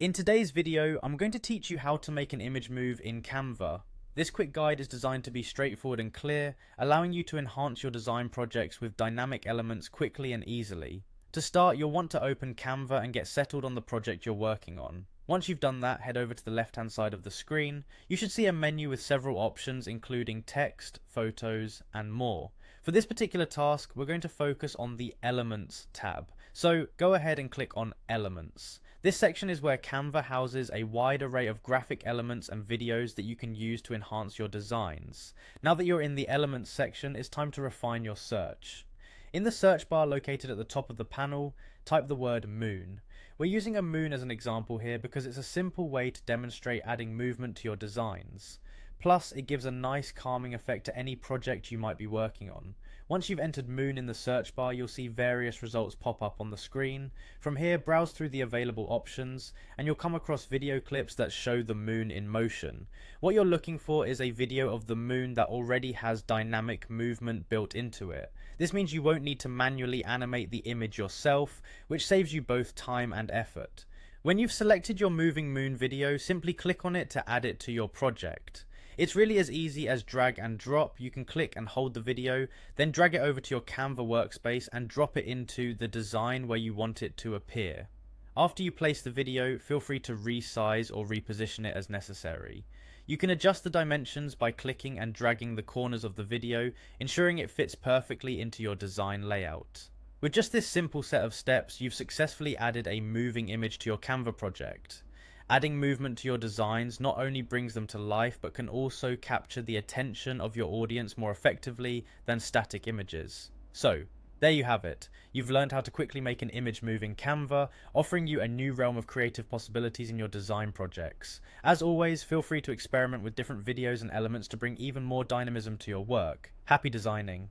In today's video, I'm going to teach you how to make an image move in Canva. This quick guide is designed to be straightforward and clear, allowing you to enhance your design projects with dynamic elements quickly and easily. To start, you'll want to open Canva and get settled on the project you're working on. Once you've done that, head over to the left-hand side of the screen. You should see a menu with several options including text, photos, and more. For this particular task, we're going to focus on the Elements tab. So go ahead and click on Elements. This section is where Canva houses a wide array of graphic elements and videos that you can use to enhance your designs. Now that you're in the Elements section, it's time to refine your search. In the search bar located at the top of the panel, type the word moon. We're using a moon as an example here because it's a simple way to demonstrate adding movement to your designs. Plus, it gives a nice calming effect to any project you might be working on. Once you've entered moon in the search bar, you'll see various results pop up on the screen. From here, browse through the available options, and you'll come across video clips that show the moon in motion. What you're looking for is a video of the moon that already has dynamic movement built into it. This means you won't need to manually animate the image yourself, which saves you both time and effort. When you've selected your moving moon video, simply click on it to add it to your project. It's really as easy as drag and drop. You can click and hold the video, then drag it over to your Canva workspace and drop it into the design where you want it to appear. After you place the video, feel free to resize or reposition it as necessary. You can adjust the dimensions by clicking and dragging the corners of the video, ensuring it fits perfectly into your design layout. With just this simple set of steps, you've successfully added a moving image to your Canva project. Adding movement to your designs not only brings them to life, but can also capture the attention of your audience more effectively than static images. So, there you have it. You've learned how to quickly make an image move in Canva, offering you a new realm of creative possibilities in your design projects. As always, feel free to experiment with different videos and elements to bring even more dynamism to your work. Happy designing!